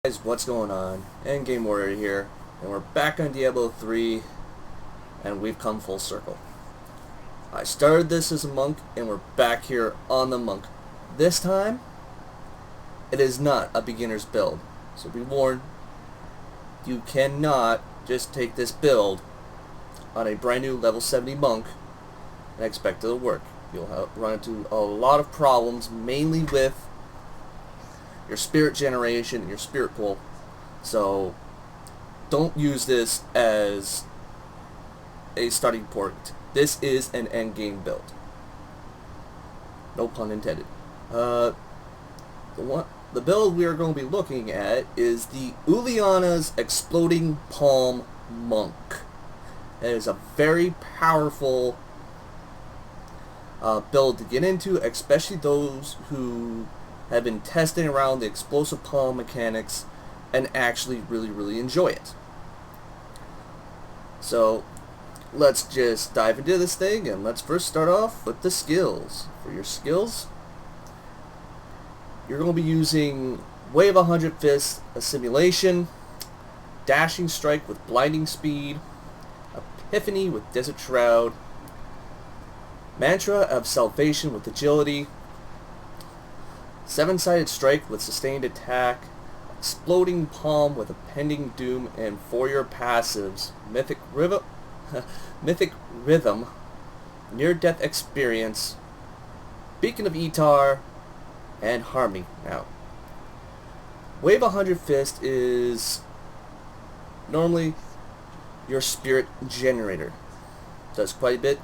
Guys, what's going on? EndgameWarrior here, and we're back on Diablo 3, and we've come full circle. I started this as a monk, and we're back here on the monk. This time, it is not a beginner's build, so be warned, you cannot just take this build on a brand new level 70 monk and expect it to work. You'll run into a lot of problems, mainly with your spirit generation and your spirit pool. So don't use this as a starting point. This is an endgame build. No pun intended. The build we are going to be looking at is the Uliana's Exploding Palm Monk. It is a very powerful build to get into, especially those who have been testing around the explosive palm mechanics and actually really enjoy it. So let's just dive into this thing, and let's first start off with the skills. For your skills, you're going to be using Wave 100 Fist, Assimilation, Dashing Strike with Blinding Speed, Epiphany with Desert Shroud, Mantra of Salvation with Agility, Seven-Sided Strike with Sustained Attack, Exploding Palm with Impending Doom, and for your passives, Mythic Rhythm, Near-Death Experience, Beacon of Etar, and Harmony. Now, Wave 100 Fist is normally your spirit generator. Does quite a bit,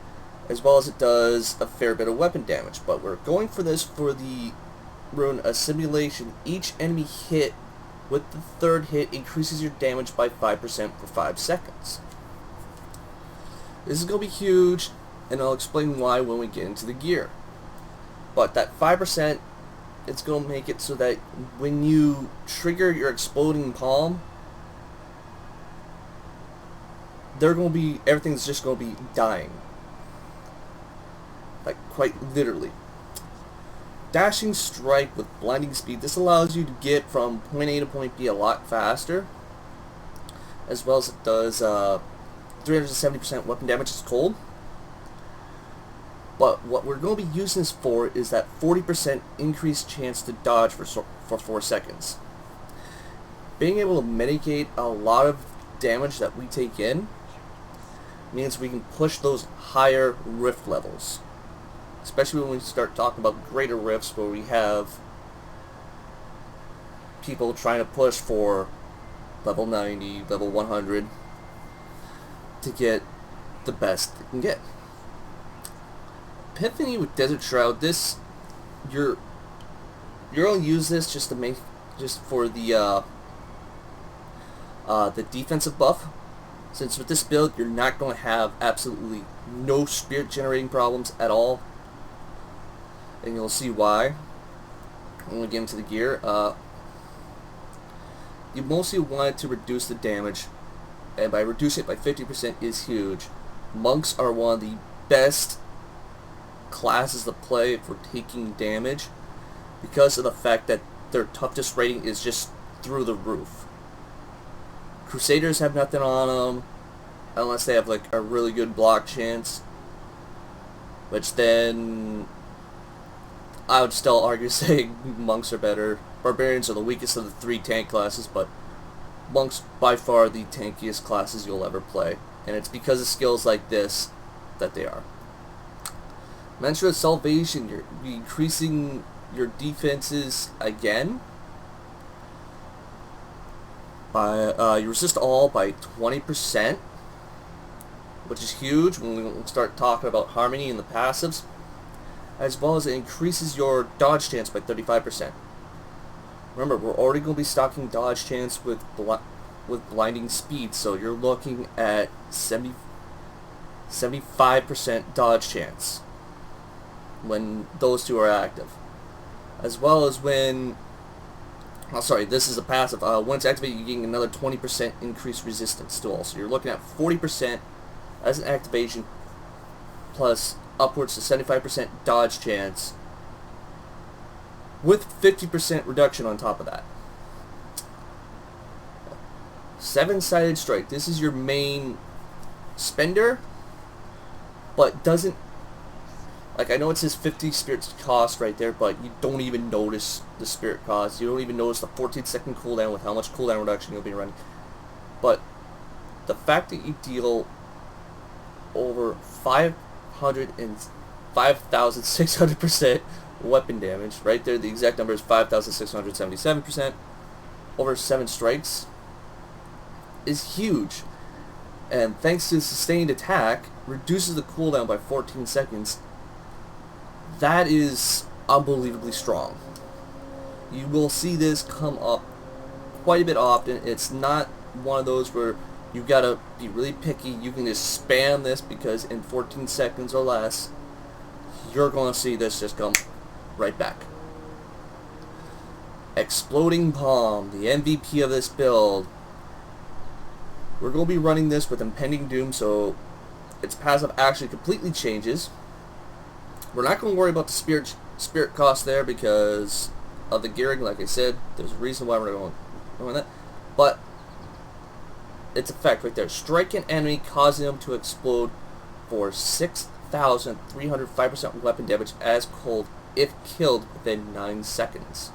as well as it does a fair bit of weapon damage, but we're going for this for the rune Assimilation. Each enemy hit with the third hit increases your damage by 5% for 5 seconds. This is going to be huge, and I'll explain why when we get into the gear. But that 5%, it's going to make it so that when you trigger your Exploding Palm, everything's just going to be dying. Like, quite literally. Dashing Strike with Blinding Speed. This allows you to get from point A to point B a lot faster, as well as it does 370% weapon damage. It's cold. But what we're going to be using this for is that 40% increased chance to dodge for 4 seconds. Being able to mitigate a lot of damage that we take in means we can push those higher rift levels. Especially when we start talking about greater rifts where we have people trying to push for level 90, level 100 to get the best they can get. Epiphany with Desert Shroud, you're gonna use this just for the defensive buff. Since with this build you're not going to have absolutely no spirit generating problems at all. And you'll see why when we get into the gear. You mostly want to reduce the damage, and by reducing it by 50% is huge. Monks are one of the best classes to play for taking damage because of the fact that their toughness rating is just through the roof. Crusaders have nothing on them unless they have like a really good block chance, which then I would still argue saying monks are better. Barbarians are the weakest of the 3 tank classes, but monks by far the tankiest classes you'll ever play. And it's because of skills like this that they are. Mantra of Salvation, you're increasing your defenses again. You resist all by 20%, which is huge when we start talking about Harmony and the passives. As well as it increases your dodge chance by 35%. Remember, we're already going to be stocking dodge chance with Blinding Speed, so you're looking at 75% dodge chance when those two are active. As well as when... Oh, sorry, this is a passive. Once activated, you're getting another 20% increased resistance to all. So you're looking at 40% as an activation, plus upwards to 75% dodge chance with 50% reduction on top of that. 7-sided strike. This is your main spender, but doesn't, like, I know it says 50 spirits cost right there, but you don't even notice the spirit cost. You don't even notice the 14-second cooldown with how much cooldown reduction you'll be running. But the fact that you deal over 5,600% weapon damage, right there, the exact number is 5,677%, over 7 strikes, is huge. And thanks to sustained attack, reduces the cooldown by 14 seconds. That is unbelievably strong. You will see this come up quite a bit often. It's not one of those where you gotta be really picky. You can just spam this, because in 14 seconds or less, you're gonna see this just come right back. Exploding Palm, the MVP of this build. We're going to be running this with Impending Doom, so its passive actually completely changes. We're not going to worry about the spirit cost there because of the gearing. Like I said, there's a reason why we're going that. But its effect right there. Strike an enemy, causing them to explode for 6,305% weapon damage as cold if killed within 9 seconds.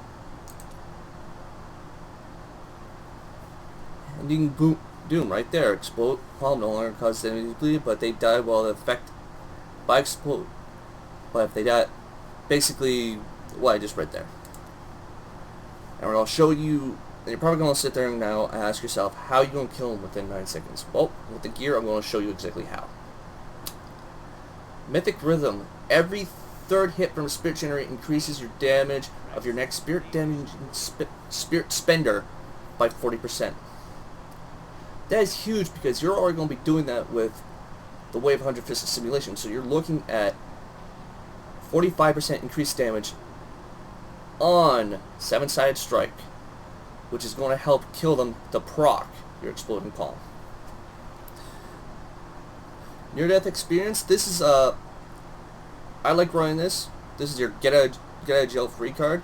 Ending Doom right there. Explode Palm no longer causes enemies to bleed, but they die while the effect by explode. But if they die, basically what I just read there. And we're going to show you, and you're probably going to sit there and now ask yourself, how are you going to kill them within 9 seconds? Well, with the gear, I'm going to show you exactly how. Mythic Rhythm. Every third hit from a spirit generator increases your damage of your next spirit spender by 40%. That is huge, because you're already going to be doing that with the Wave 100 Fisted Simulation. So you're looking at 45% increased damage on 7-sided strike, which is going to help kill them to proc your Exploding Palm. Near-death experience. This is I like running this. This is your get out of jail free card.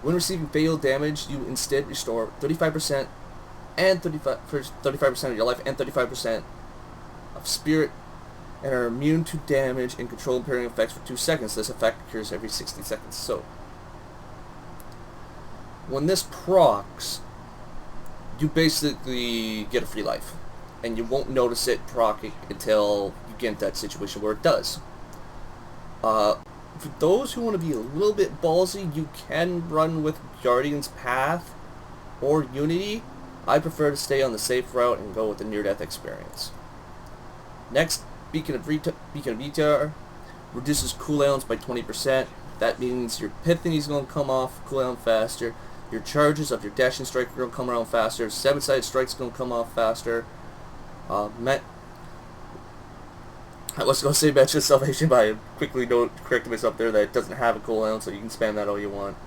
When receiving fatal damage, you instead restore 35% and 35% of your life and 35% of spirit, and are immune to damage and control impairing effects for 2 seconds. This effect occurs every 60 seconds. So when this procs, you basically get a free life, and you won't notice it proccing until you get into that situation where it does. For those who want to be a little bit ballsy, you can run with Guardian's Path or Unity. I prefer to stay on the safe route and go with the near-death experience. Next, Beacon of Vitar reduces cooldowns by 20%. That means your Epiphany is going to come off cooldown faster. Your charges of your Dashing Strike are going to come around faster. 7-sided Strike is going to come off faster. I was going to say Match of Salvation, but I quickly corrected myself there that it doesn't have a cooldown, so you can spam that all you want.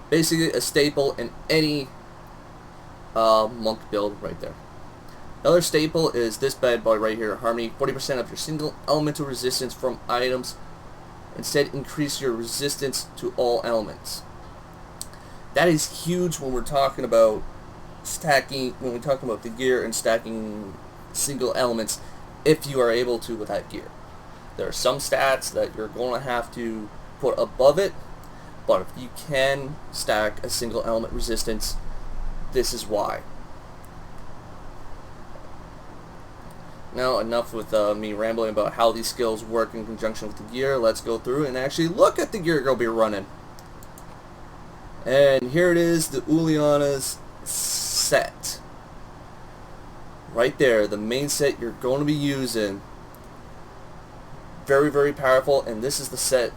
Basically a staple in any monk build right there. Another staple is this bad boy right here, Harmony. 40% of your single elemental resistance from items. Instead, increase your resistance to all elements. That is huge when we're talking about stacking, when we're talking about the gear and stacking single elements, if you are able to with that gear. There are some stats that you're going to have to put above it, but if you can stack a single element resistance, this is why. Now, enough with me rambling about how these skills work in conjunction with the gear. Let's go through and actually look at the gear you'll be running. And here it is, the Uliana's set. Right there, the main set you're going to be using. Very, very powerful, and this is the set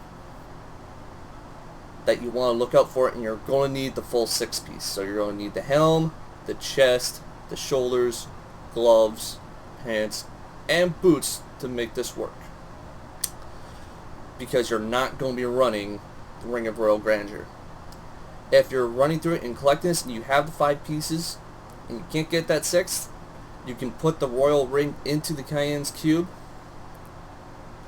that you want to look out for, and you're going to need the full 6-piece. So you're going to need the helm, the chest, the shoulders, gloves, pants, and boots to make this work. Because you're not going to be running the Ring of Royal Grandeur. If you're running through it and collecting this and you have the 5 pieces and you can't get that 6th, you can put the Royal Ring into the Cayenne's Cube,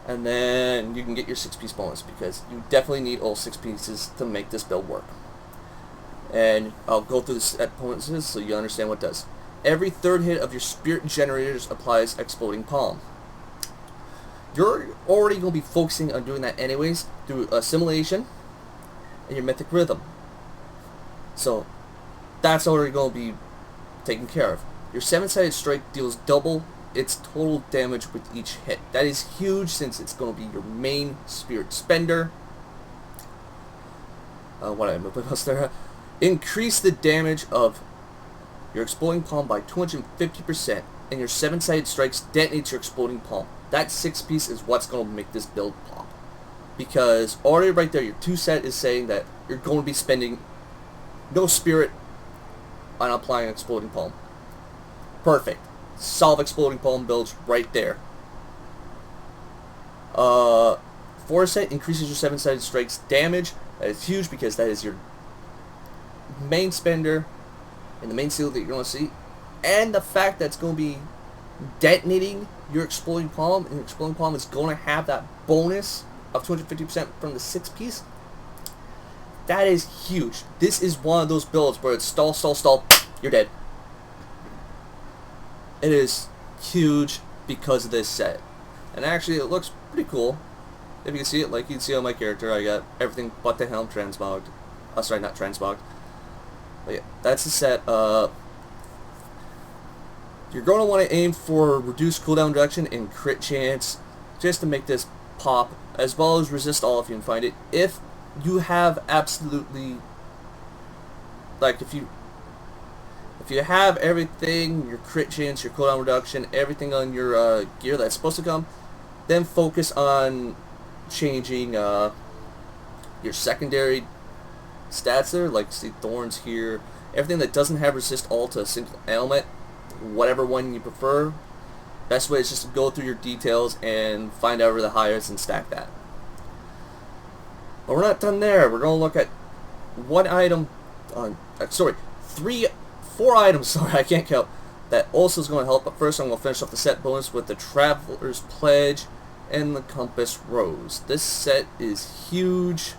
and then you can get your 6-piece bonus, because you definitely need all 6 pieces to make this build work. And I'll go through the set bonuses so you understand what it does. Every third hit of your spirit generators applies Exploding Palm. You're already going to be focusing on doing that anyways through Assimilation and your Mythic Rhythm. So that's already going to be taken care of. Your 7-sided strike deals double its total damage with each hit. That is huge since it's going to be your main spirit spender. What else there? Increase the damage of your Exploding Palm by 250%, and your 7-sided strikes detonates your Exploding Palm. That 6-piece is what's going to make this build pop. Because already right there, your 2-set is saying that you're going to be spending no spirit on applying Exploding Palm. Perfect. Solve Exploding Palm builds right there. 4-set increases your 7-sided strikes damage. That is huge because that is your main spender and the main seal that you're going to see. And the fact that it's going to be detonating your Exploding Palm, and Exploding Palm is going to have that bonus of 250% from the 6-piece. That is huge. This is one of those builds where it's stall, stall, stall, you're dead. It is huge because of this set. And actually it looks pretty cool. If you can see it, like you can see on my character, I got everything but the helm transmogged. Sorry, not transmogged. But yeah, that's the set. You're going to want to aim for reduced cooldown reduction and crit chance just to make this pop, as well as resist all if you can find it. If you have absolutely, like if you have everything, your crit chance, your cooldown reduction, everything on your gear that's supposed to come, then focus on changing your secondary stats there, like see thorns here, everything that doesn't have resist all to a single element, whatever one you prefer. Best way is just to go through your details and find out where the highest and stack that. But we're not done there. We're going to look at one item, four items, sorry, I can't count, that also is going to help. But first I'm going to finish off the set bonus with the Traveler's Pledge and the Compass Rose. This set is huge.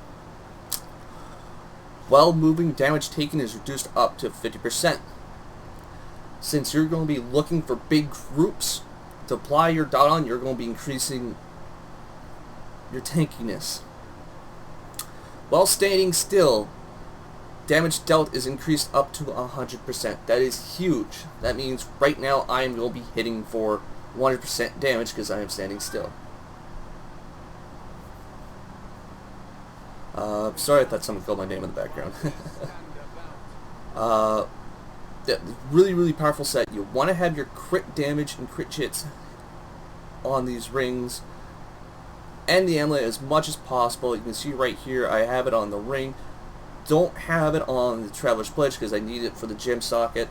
While moving, damage taken is reduced up to 50%. Since you're going to be looking for big groups to apply your dot on, you're going to be increasing your tankiness. While standing still, damage dealt is increased up to 100%. That is huge. That means right now I am going to be hitting for 100% damage because I am standing still. Sorry, I thought someone called my name in the background. Yeah, really, really powerful set. You want to have your crit damage and crit hits on these rings and the amulet as much as possible. You can see right here I have it on the ring. Don't have it on the Traveler's Pledge because I need it for the gem socket.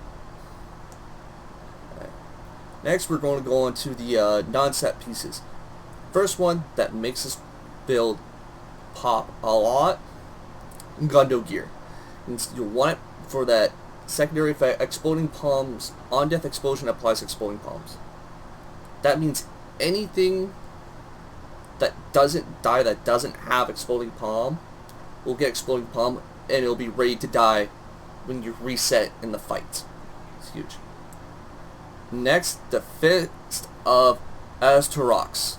Right. Next we're going to go into the non-set pieces. First one that makes this build pop a lot, Gundo gear. And you'll want it for that secondary effect, Exploding Palms. On death explosion applies Exploding Palms. That means anything that doesn't die that doesn't have Exploding Palm will get Exploding Palm, and it'll be ready to die when you reset in the fight. It's huge. Next, the Fist of Astarox.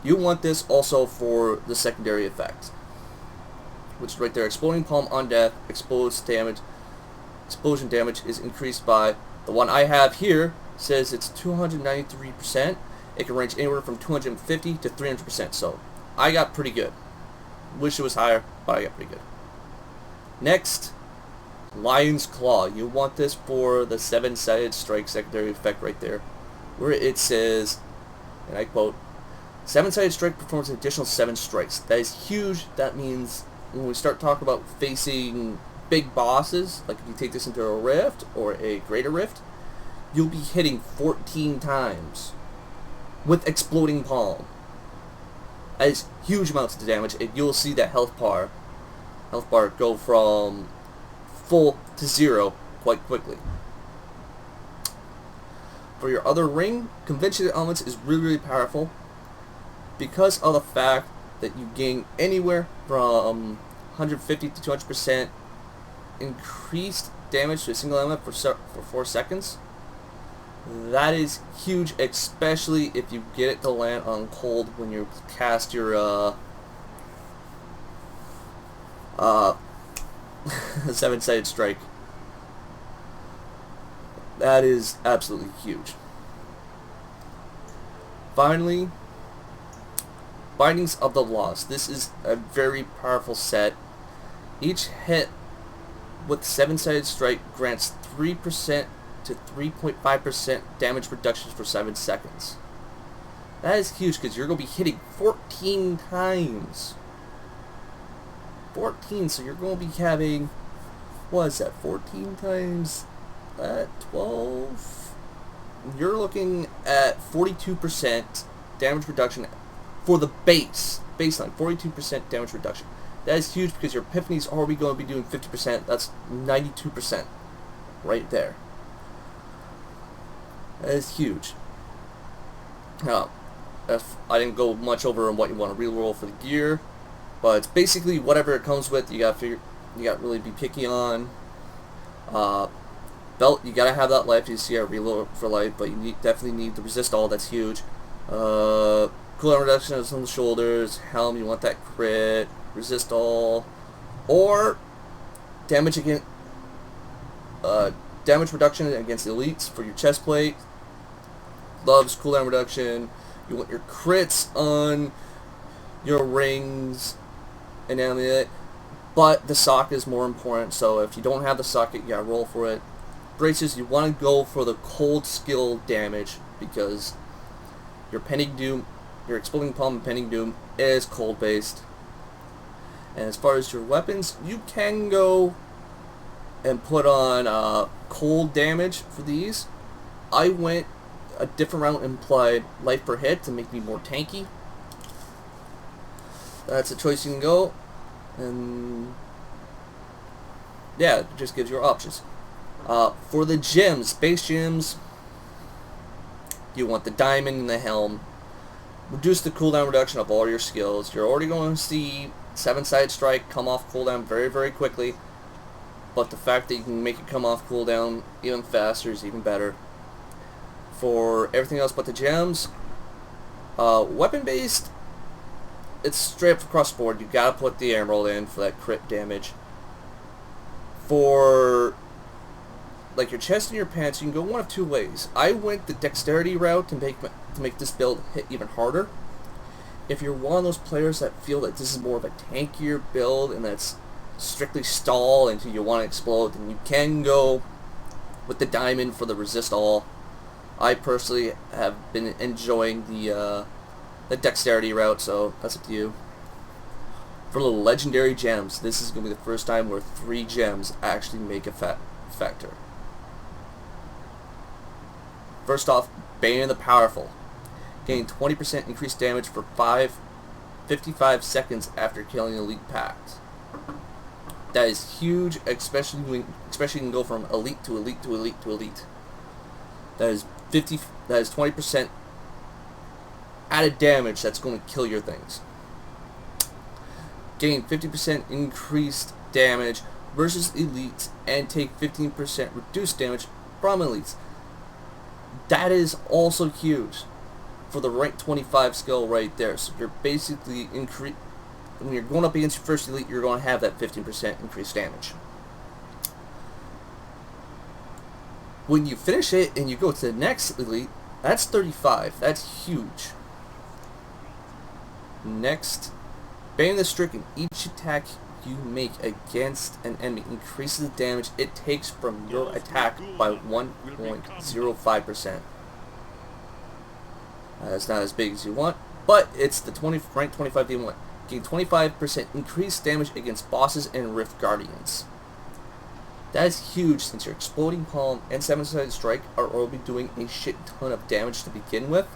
You want this also for the secondary effect, which is right there. Exploding Palm on death, explosion damage is increased by, the one I have here says it's 293%. It can range anywhere from 250 to 300%, so I got pretty good. Wish it was higher, but I got pretty good. Next, Lion's Claw. You want this for the 7-sided strike secondary effect right there, where it says, and I quote, 7-sided strike performs an additional 7 strikes. That is huge. That means when we start talking about facing big bosses, like if you take this into a rift or a greater rift, you'll be hitting 14 times with Exploding Palm. That is huge amounts of damage, and you'll see that health bar go from full to 0 quite quickly. For your other ring, Conventional Elements is really, really powerful because of the fact that you gain anywhere from 150 to 200% increased damage to a single element for 4 seconds. That is huge, especially if you get it to land on cold when you cast your seven-sided strike. That is absolutely huge. Finally, Bindings of the Lost. This is a very powerful set. Each hit with seven-sided strike grants 3% to 3.5% damage reductions for 7 seconds. That is huge because you're going to be hitting 14 times. 14, so you're going to be having, what is that, 14 times 12? You're looking at 42% damage reduction for the baseline, 42% damage reduction. That is huge because your Epiphany's already going to be doing 50%. That's 92% right there. That is huge. Now, if I didn't go much over on what you want to reroll for the gear, but it's basically whatever it comes with. You got to really be picky on. Belt, you gotta have that life. You see our reload for life, but you definitely need the resist all. That's huge. Cooldown reduction on the shoulders. Helm, you want that crit, resist all, or damage against damage reduction against elites for your chest plate. Gloves, cooldown reduction. You want your crits on your rings and amulet, but the socket is more important. So if you don't have the socket, you gotta roll for it. Braces, you want to go for the cold skill damage because your Pending Doom, your Exploding Palm and Pending Doom is cold based. And as far as your weapons, you can go and put on cold damage for these. I went a different route and applied life per hit to make me more tanky. That's a choice you can go, and yeah, it just gives you options. For the gems, base gems, you want the diamond and the helm. Reduce the cooldown reduction of all your skills. You're already going to see seven-sided strike come off cooldown very, very quickly, but the fact that you can make it come off cooldown even faster is even better. For everything else but the gems, weapon-based, it's straight up across the board. You gotta put the emerald in for that crit damage. For like your chest and your pants, you can go one of two ways. I went the dexterity route to make this build hit even harder. If you're one of those players that feel that this is more of a tankier build and that's strictly stall until you want to explode, then you can go with the diamond for the resist all. I personally have been enjoying the dexterity route, so that's up to you. For the legendary gems, this is going to be the first time where 3 gems actually make a factor. First off, Bane of the Powerful. Gain 20% increased damage for 55 seconds after killing elite packs. That is huge, especially when you can go from elite to elite to elite to elite. That is 20% added damage that's going to kill your things. Gain 50% increased damage versus elites and take 15% reduced damage from elites. That is also huge for the rank 25 skill right there. So you're basically when you're going up against your first elite, you're going to have that 15% increased damage. When you finish it and you go to the next elite, that's 35. That's huge. Next, Bane of the Stricken. Each attack you make against an enemy increases the damage it takes from your attack by 1.05%. That's not as big as you want, but it's the rank 25 that you want. Gain 25% increased damage against bosses and Rift Guardians. That is huge since your Exploding Palm and 7-sided strike are already doing a shit ton of damage to begin with.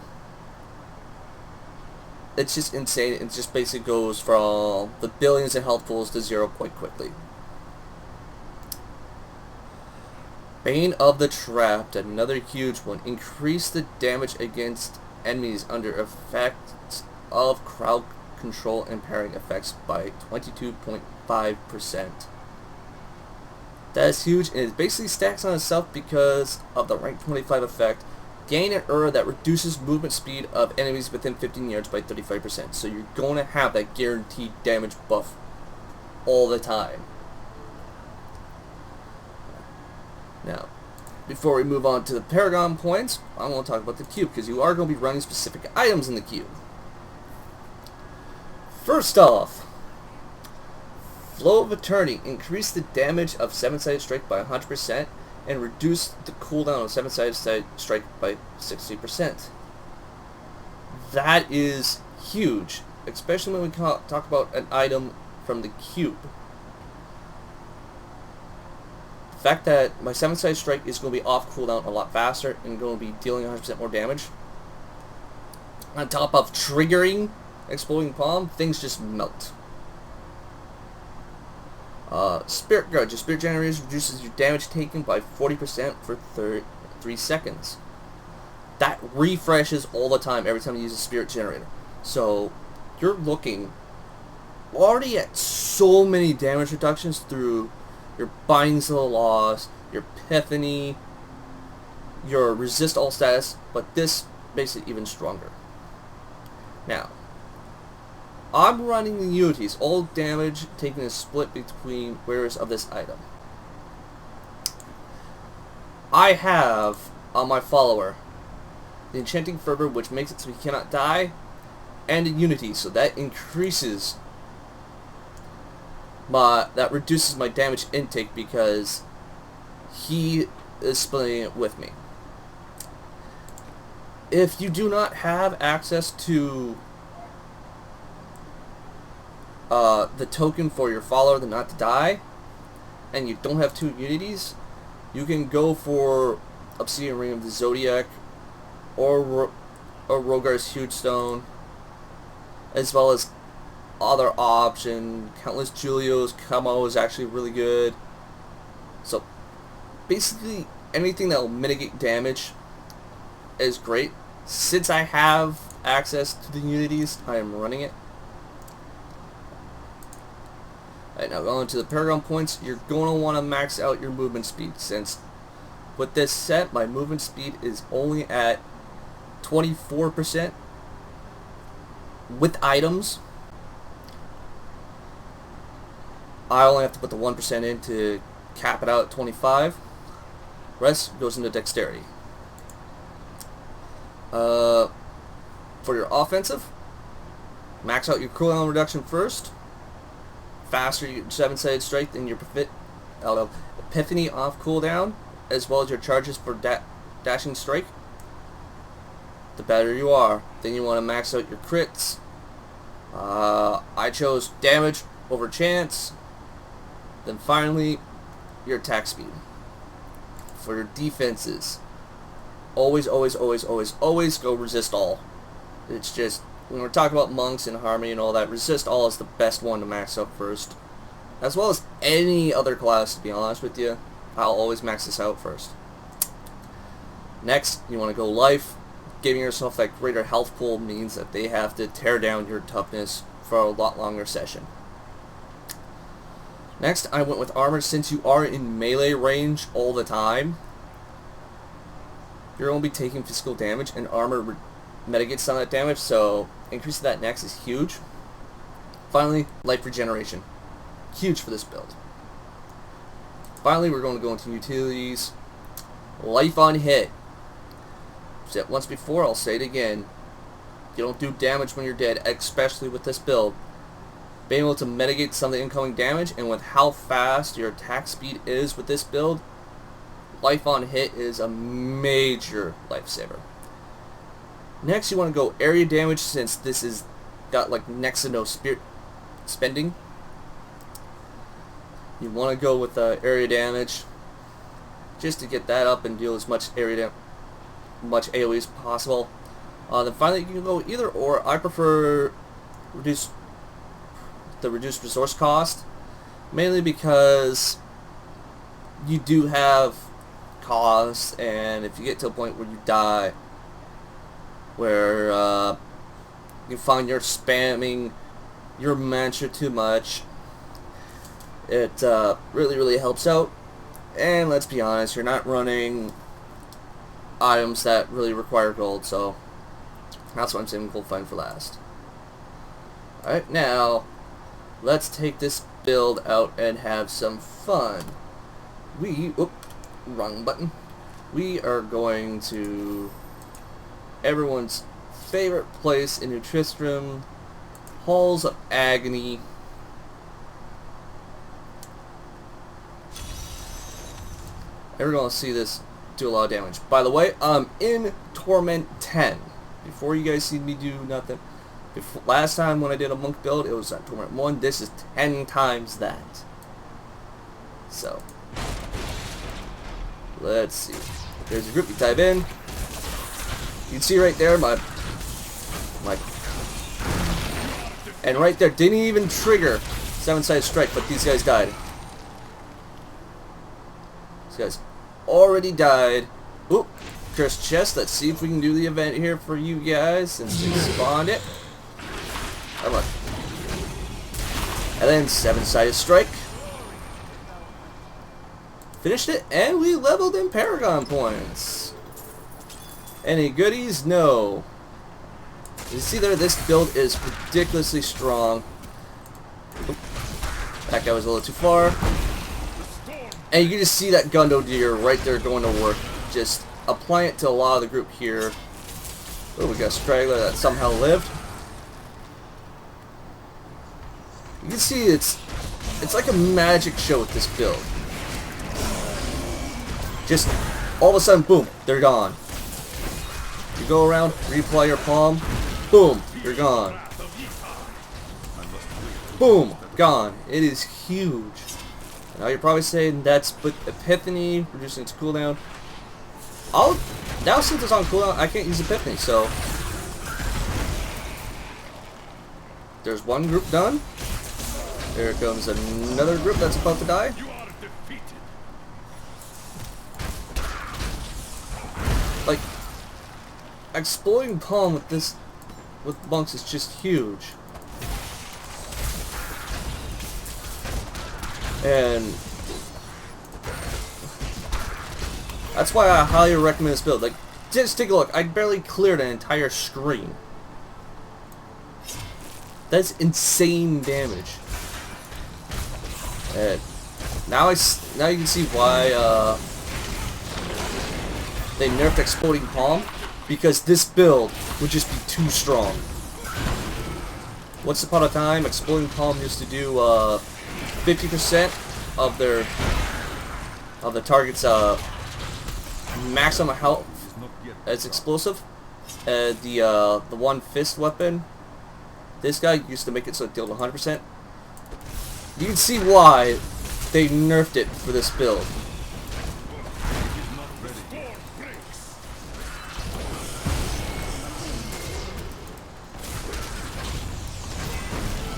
It's just insane. It just basically goes from the billions of health pools to 0 quite quickly. Bane of the Trapped, another huge one. Increase the damage against enemies under effects of crowd control and pairing effects by 22.5%. That is huge, and it basically stacks on itself because of the rank 25 effect. Gain an aura that reduces movement speed of enemies within 15 yards by 35%. So you're going to have that guaranteed damage buff all the time. Now, before we move on to the Paragon points, I want to talk about the cube, because you are going to be running specific items in the cube. First off, Flow of Eternity. Increase the damage of 7-sided strike by 100% and reduce the cooldown of 7-sided strike by 60%. That is huge, especially when we talk about an item from the cube. The fact that my 7-sided strike is going to be off cooldown a lot faster and going to be dealing 100% more damage, on top of triggering Exploding Palm, things just melt. Spirit Guard. Your Spirit Generators reduces your damage taken by 40% for 3 seconds. That refreshes all the time every time you use a Spirit Generator. So, you're looking already at so many damage reductions through your Bindings of the Lost, your Epiphany, your Resist All status, but this makes it even stronger. Now, I'm running the Unities. All damage taken is split between wearers of this item. I have, on my follower, the Enchanting Fervor, which makes it so he cannot die, and a Unity, so that increases that reduces my damage intake because he is splitting it with me. If you do not have access to the token for your follower to not to die, and you don't have 2 Unities, you can go for Obsidian Ring of the Zodiac or Rogar's Huge Stone, as well as other option. Countless Julios Camo is actually really good. So basically anything that will mitigate damage is great. Since I have access to the Unities, I am running it. Alright, now going to the Paragon points, you're going to want to max out your movement speed, since with this set, my movement speed is only at 24% with items. I only have to put the 1% in to cap it out at 25. Rest goes into dexterity. For your offensive, max out your cooldown reduction first. Faster your 7-sided strike than your Epiphany off cooldown, as well as your charges for dashing strike. The better you are. Then you want to max out your crits. I chose damage over chance. Then finally, your attack speed. For your defenses, always go resist all. It's just, when we're talking about monks and harmony and all that, resist all is the best one to max out first. As well as any other class, to be honest with you. I'll always max this out first. Next, you want to go life. Giving yourself that greater health pool means that they have to tear down your toughness for a lot longer session. Next, I went with armor. Since you are in melee range all the time, you're going to be taking physical damage, and armor mitigates some of that damage, so increasing that next is huge. Finally, life regeneration. Huge for this build. Finally, we're going to go into utilities. Life on hit. Said once before, I'll say it again. You don't do damage when you're dead, especially with this build. Being able to mitigate some of the incoming damage, and with how fast your attack speed is with this build, life on hit is a major lifesaver. Next, you want to go area damage, since this is got like next to no spirit spending. You want to go with area damage just to get that up and deal as much much AoE as possible. Then finally, you can go either or. I prefer reduced resource cost, mainly because you do have costs, and if you get to a point where you die, where you find you're spamming your mantra too much, it really helps out. And let's be honest, you're not running items that really require gold, so that's why I'm saving gold find for last. Alright, now let's take this build out and have some fun. Wrong button. We are going to everyone's favorite place in New Tristram, Halls of Agony. Everyone will see this do a lot of damage. By the way, I'm in Torment 10. Before you guys see me do nothing. Last time when I did a monk build, it was at Torment 1. This is 10 times that. So, let's see. There's a group you type in. You can see right there my and right there didn't even trigger 7-sided strike, but these guys died. These guys already died. Oop, cursed chest. Let's see if we can do the event here for you guys since we spawned it. Come on. And then 7-sided strike. Finished it, and we leveled in Paragon points. Any goodies? No. You see there, this build is ridiculously strong. Oop. That guy was a little too far. And you can just see that Gundo deer right there going to work. Just apply it to a lot of the group here. Oh, we got a straggler that somehow lived. You can see it's like a magic show with this build. Just all of a sudden, boom, they're gone. You go around, reapply your palm, boom, you're gone. Boom, gone. It is huge. Now you're probably saying that's but Epiphany, reducing its cooldown. Now since it's on cooldown, I can't use Epiphany, so there's one group done. There comes another group that's about to die. Like, exploding palm with monks is just huge. And that's why I highly recommend this build. Like, just take a look. I barely cleared an entire screen. That's insane damage. And now you can see why they nerfed Exploding Palm, because this build would just be too strong. Once upon a time, Exploding Palm used to do 50% of the target's maximum health as explosive. The one fist weapon, this guy used to make it so it dealt 100%. You can see why they nerfed it for this build.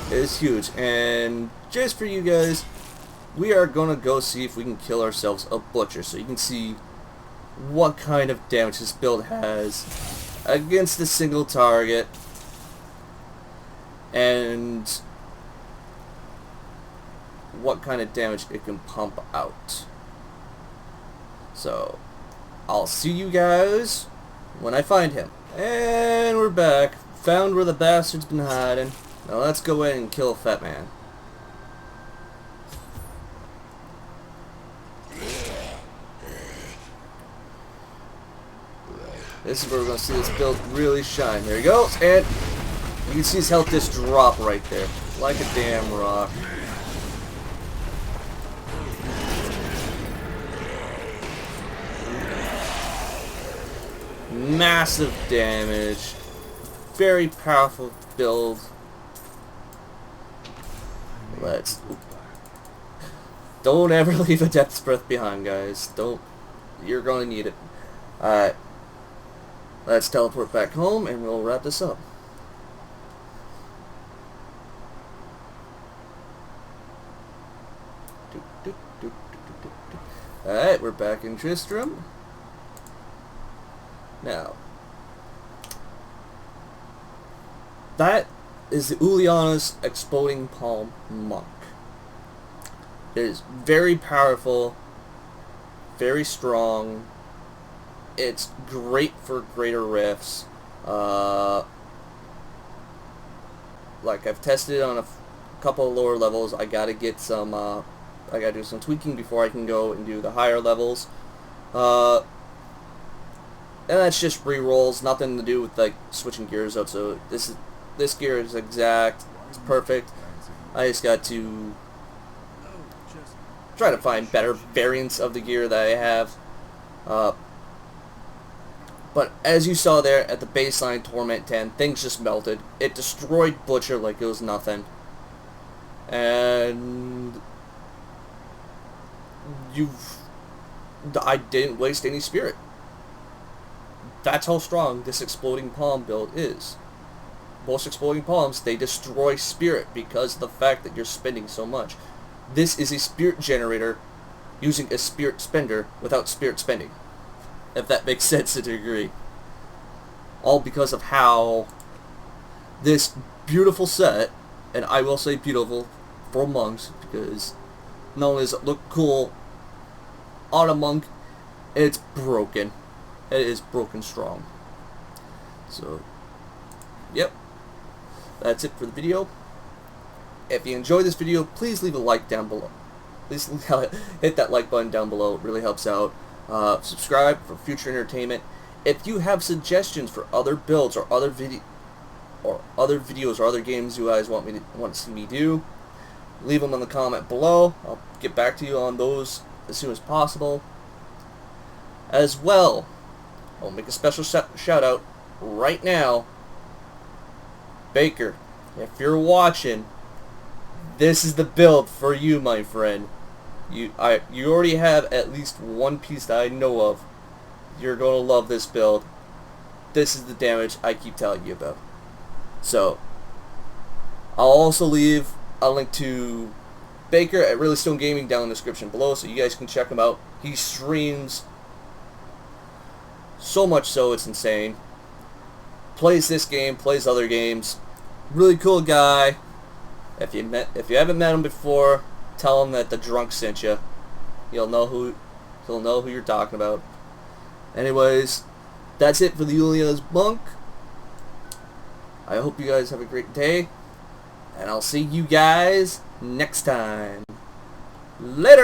It's huge, and just for you guys, we are gonna go see if we can kill ourselves a butcher, so you can see what kind of damage this build has against a single target, and what kind of damage it can pump out. So, I'll see you guys when I find him. And we're back. Found where the bastard's been hiding. Now let's go in and kill Fat Man. This is where we're going to see this build really shine. Here he goes, and you can see his health just drop right there. Like a damn rock. Massive damage. Very powerful build. Don't ever leave a Depth's Breath behind, guys. You're going to need it. Alright. Let's teleport back home and we'll wrap this up. Alright, we're back in Tristram. Now, that is the Uliana's Exploding Palm Monk. It is very powerful, very strong. It's great for greater rifts. Like, I've tested it on a couple of lower levels. I gotta get some, I gotta do some tweaking before I can go and do the higher levels. And that's just re-rolls, nothing to do with, like, switching gears out. So this gear is exact, it's perfect. I just got to try to find better variants of the gear that I have. But as you saw there at the baseline Torment 10, things just melted. It destroyed Butcher like it was nothing. And I didn't waste any spirit. That's how strong this Exploding Palm build is. Most Exploding Palms, they destroy spirit because of the fact that you're spending so much. This is a spirit generator using a spirit spender without spirit spending. If that makes sense to a degree. All because of how this beautiful set, and I will say beautiful for monks, because not only does it look cool on a monk, it's broken. It is broken strong. So, yep. That's it for the video. If you enjoyed this video, please leave a like down below. Please hit that like button down below. It really helps out. Subscribe for future entertainment. If you have suggestions for other builds or other videos or other games you guys want to see me do, leave them in the comment below. I'll get back to you on those as soon as possible. As well, I'll make a special shout out right now. Baker, if you're watching, this is the build for you, my friend. You already have at least one piece that I know of. You're going to love this build. This is the damage I keep telling you about. So, I'll also leave a link to Baker at Really Stone Gaming down in the description below, so you guys can check him out. He streams so much so it's insane. Plays this game, plays other games. Really cool guy. If you haven't met him before, tell him that the drunk sent you. He'll know who you're talking about. Anyways, that's it for the Uliana's Monk. I hope you guys have a great day, and I'll see you guys next time. Later.